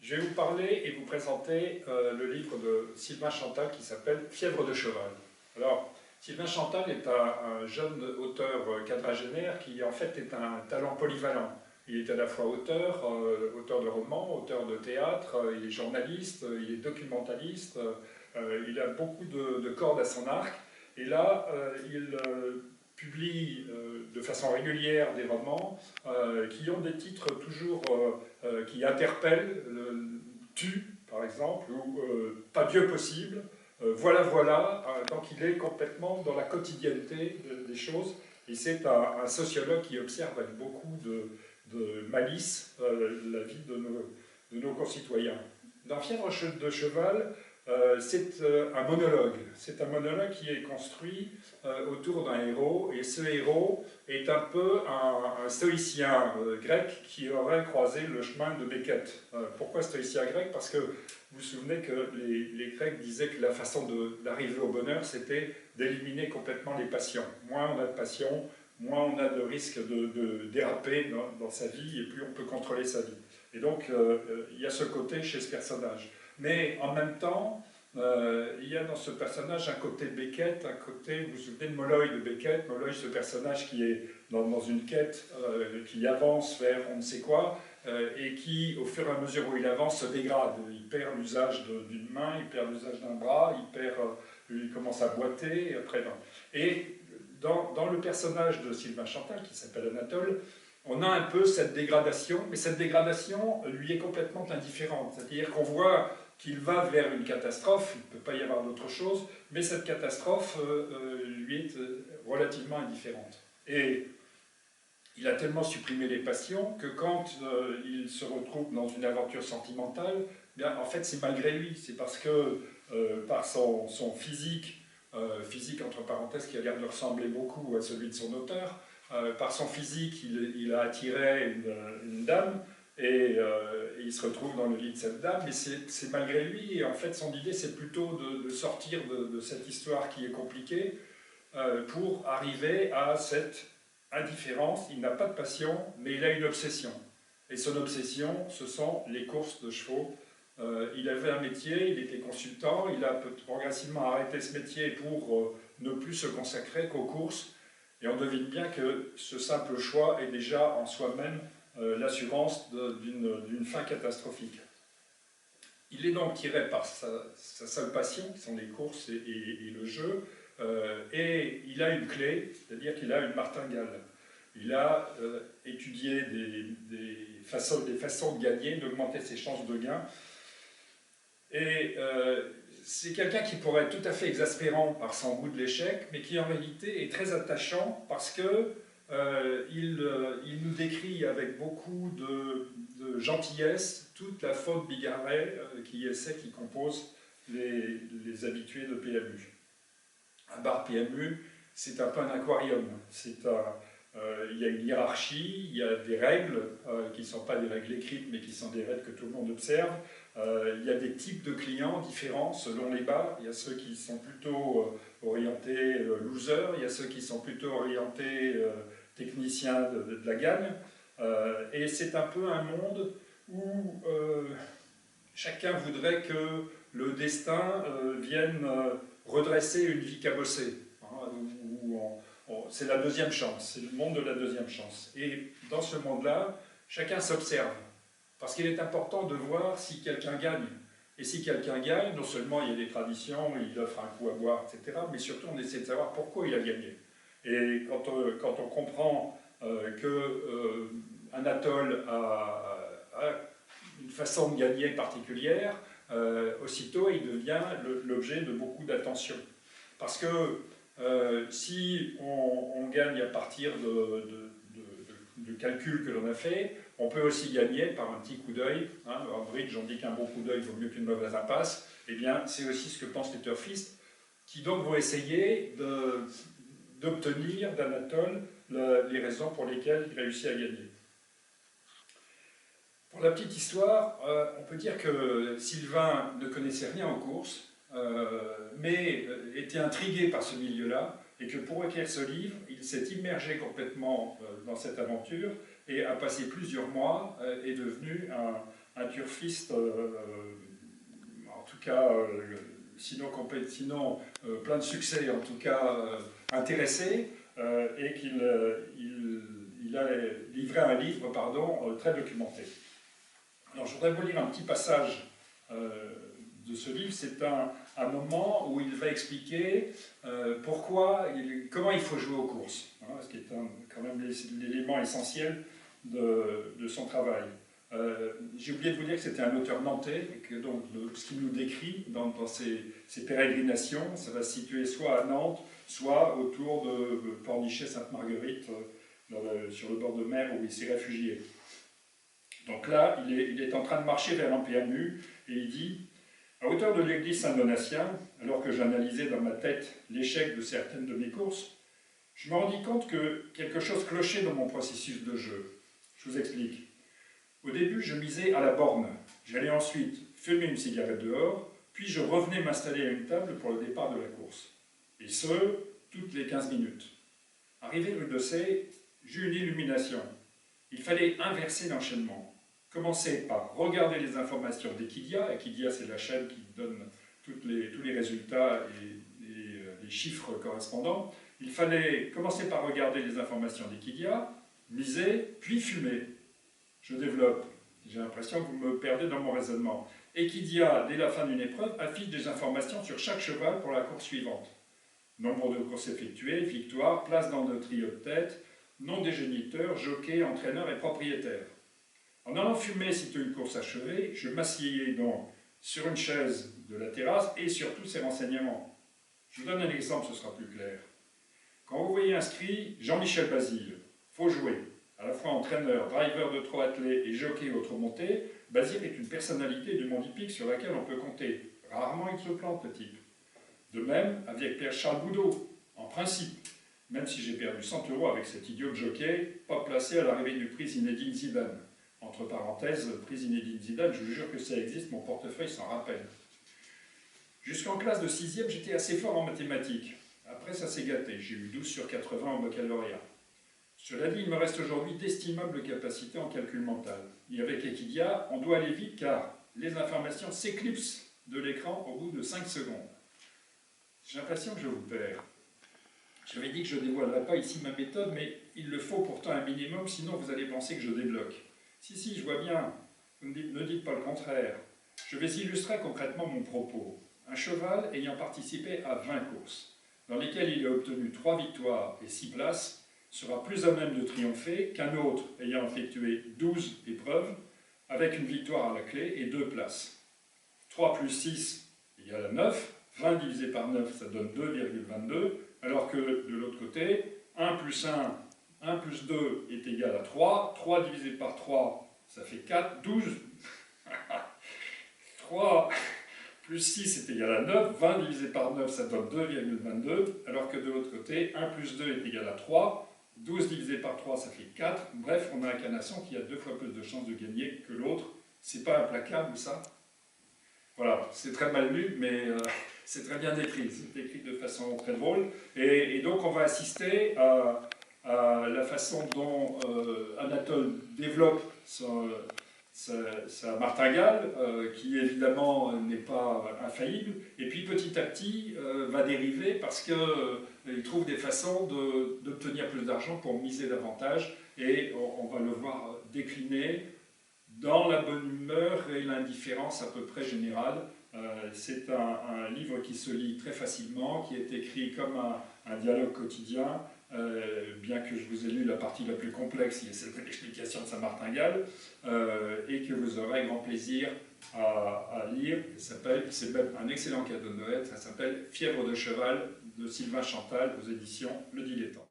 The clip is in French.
Je vais vous parler et vous présenter le livre de Sylvain Chantal qui s'appelle « Fièvre de cheval ». Alors, Sylvain Chantal est un jeune auteur quadragénaire qui en fait est un talent polyvalent. Il est à la fois auteur, auteur de romans, auteur de théâtre, il est journaliste, il est documentaliste, il a beaucoup de cordes à son arc. Et là, il publie de façon régulière des romans qui ont des titres toujours qui interpellent, Tu, par exemple, ou Pas Dieu possible, Voilà, voilà. Donc il est complètement dans la quotidienneté des choses, et c'est un sociologue qui observe avec beaucoup de malice la vie de nos concitoyens. Dans Fièvre de cheval, c'est un monologue. C'est un monologue qui est construit autour d'un héros, et ce héros est un peu un stoïcien grec qui aurait croisé le chemin de Beckett. Pourquoi stoïcien grec? Parce que vous vous souvenez que les Grecs disaient que la façon d'arriver au bonheur, c'était d'éliminer complètement les passions. Moins on a de passions, moins on a de risque de déraper dans sa vie, et plus on peut contrôler sa vie. Et donc, il y a ce côté chez ce personnage. Mais en même temps, il y a dans ce personnage un côté Beckett, un côté, vous vous souvenez de Molloy de Beckett, Molloy, ce personnage qui est dans une quête, qui avance vers on ne sait quoi, et qui, au fur et à mesure où il avance, se dégrade. Il perd l'usage d'une main, il perd l'usage d'un bras, il commence à boiter, après, et dans le personnage de Sylvain Chantal, qui s'appelle Anatole, on a un peu cette dégradation, mais cette dégradation lui est complètement indifférente. C'est-à-dire qu'on voit qu'il va vers une catastrophe, il ne peut pas y avoir d'autre chose, mais cette catastrophe lui est relativement indifférente. Et il a tellement supprimé les passions que quand il se retrouve dans une aventure sentimentale, bien, en fait c'est malgré lui, c'est parce que par son physique, physique entre parenthèses qui a l'air de ressembler beaucoup à celui de son auteur, par son physique il a attiré une dame, et il se retrouve dans le lit de cette dame, mais c'est malgré lui, et en fait son idée c'est plutôt de sortir de cette histoire qui est compliquée pour arriver à cette indifférence. Il n'a pas de passion, mais il a une obsession. Et son obsession, ce sont les courses de chevaux. Il avait un métier, il était consultant, il a progressivement arrêté ce métier pour ne plus se consacrer qu'aux courses. Et on devine bien que ce simple choix est déjà en soi-même l'assurance d'une fin catastrophique. Il est donc tiré par sa seule passion, qui sont les courses et le jeu, et il a une clé, c'est-à-dire qu'il a une martingale. Il a étudié des façons de gagner, d'augmenter ses chances de gain, et c'est quelqu'un qui pourrait être tout à fait exaspérant par son goût de l'échec, mais qui en réalité est très attachant parce que il nous décrit avec beaucoup de gentillesse toute la faune bigarrée qui compose les habitués de PMU. Un bar PMU, c'est un peu un aquarium. Il y a une hiérarchie, il y a des règles qui ne sont pas des règles écrites, mais qui sont des règles que tout le monde observe. Il y a des types de clients différents selon les bars. Il y a ceux qui sont plutôt orientés losers, il y a ceux qui sont plutôt orientés techniciens de la gagne. Et c'est un peu un monde où chacun voudrait que le destin vienne redresser une vie cabossée. C'est la deuxième chance, c'est le monde de la deuxième chance. Et dans ce monde-là, chacun s'observe. Parce qu'il est important de voir si quelqu'un gagne. Et si quelqu'un gagne, non seulement il y a des traditions, il offre un coup à boire, etc., mais surtout on essaie de savoir pourquoi il a gagné. Et quand on comprend que Anatole a une façon de gagner particulière, aussitôt il devient l'objet de beaucoup d'attention. Parce que si on gagne à partir de calculs que l'on a fait, on peut aussi gagner par un petit coup d'œil. En bridge, on dit qu'un bon coup d'œil vaut mieux qu'une mauvaise impasse. Eh bien, c'est aussi ce que pensent les turfistes, qui donc vont essayer d'obtenir d'Anatole les raisons pour lesquelles il réussit à gagner. Pour la petite histoire, on peut dire que Sylvain ne connaissait rien aux courses, mais était intrigué par ce milieu-là, et que pour écrire ce livre, il s'est immergé complètement dans cette aventure, et a passé plusieurs mois, est devenu un turfiste, en tout cas, sinon plein de succès, en tout cas intéressé, et qu'il a livré un livre très documenté. Alors je voudrais vous lire un petit passage de ce livre. C'est un moment où il va expliquer comment il faut jouer aux courses, hein, ce qui est quand même l'élément essentiel de son travail. J'ai oublié de vous dire que c'était un auteur nantais, et que donc ce qu'il nous décrit dans ses pérégrinations, ça va se situer soit à Nantes, soit autour de Pornichet-Sainte-Marguerite, sur le bord de mer où il s'est réfugié. Donc là, il est en train de marcher vers un PMU, et il dit « À hauteur de l'église Saint-Donatien, alors que j'analysais dans ma tête l'échec de certaines de mes courses, je me rendis compte que quelque chose clochait dans mon processus de jeu. Je vous explique. Au début, je misais à la borne. J'allais ensuite fumer une cigarette dehors, puis je revenais m'installer à une table pour le départ de la course. Et ce, toutes les 15 minutes. Arrivé rue de Sey, j'eus une illumination. Il fallait inverser l'enchaînement. Commencer par regarder les informations d'Equidia. Equidia, c'est la chaîne qui donne tous les résultats et les chiffres correspondants. Il fallait commencer par regarder les informations d'Equidia, miser, puis fumer. Je développe. J'ai l'impression que vous me perdez dans mon raisonnement. Equidia, dès la fin d'une épreuve, affiche des informations sur chaque cheval pour la course suivante. Nombre de courses effectuées, victoire, place dans le trio de tête, nom des géniteurs, jockey, entraîneur et propriétaire. En allant fumer sitôt une course achevée, je m'asseyais donc sur une chaise de la terrasse et sur tous ces renseignements. Je vous donne un exemple, ce sera plus clair. Quand vous voyez inscrit Jean-Michel Basile, faut jouer, à la fois entraîneur, driver de trot attelé et jockey autre-montée, Basile est une personnalité du monde hippique sur laquelle on peut compter. Rarement il se plante, le type. De même avec Pierre-Charles Boudot, en principe, même si j'ai perdu 100 € avec cet idiot de jockey, pas placé à l'arrivée du prix Zinedine Zidane. Entre parenthèses, prix Zinedine Zidane, je vous jure que ça existe, mon portefeuille s'en rappelle. Jusqu'en classe de 6e, j'étais assez fort en mathématiques. Après, ça s'est gâté, j'ai eu 12 sur 80 au baccalauréat. Cela dit, il me reste aujourd'hui d'estimables capacités en calcul mental. Et avec Equidia, on doit aller vite car les informations s'éclipsent de l'écran au bout de 5 secondes. J'ai l'impression que je vous perds. J'avais dit que je ne dévoilerais pas ici ma méthode, mais il le faut pourtant un minimum, sinon vous allez penser que je débloque. Si, je vois bien, ne dites pas le contraire. Je vais illustrer concrètement mon propos. Un cheval ayant participé à 20 courses, dans lesquelles il a obtenu 3 victoires et 6 places, sera plus à même de triompher qu'un autre ayant effectué 12 épreuves, avec une victoire à la clé et 2 places. 3 plus 6 égale à 9, 20 divisé par 9, ça donne 2,22, alors que de l'autre côté, 1 plus 2 est égal à 3, 3 divisé par 3, ça fait 4, 12, 3 plus 6 est égal à 9, 20 divisé par 9, ça donne 2,22, alors que de l'autre côté, 1 plus 2 est égal à 3, 12 divisé par 3, ça fait 4, bref, on a un canasson qui a 2 fois plus de chances de gagner que l'autre. C'est pas implacable, ça? Voilà, c'est très mal lu, mais c'est très bien écrit. C'est écrit de façon très drôle. Et donc, on va assister à la façon dont Anatole développe sa martingale, qui évidemment n'est pas infaillible, et puis petit à petit va dériver parce qu'il trouve des façons d'obtenir plus d'argent pour miser davantage, et on va le voir décliner dans la bonne humeur et l'indifférence à peu près générale. C'est un livre qui se lit très facilement, qui est écrit comme un dialogue quotidien, bien que je vous ai lu la partie la plus complexe, qui est celle de l'explication de sa martingale, et que vous aurez grand plaisir à lire. C'est même un excellent cadeau de Noël, ça s'appelle « Fièvre de cheval » de Sylvain Chantal aux éditions Le Dilettant.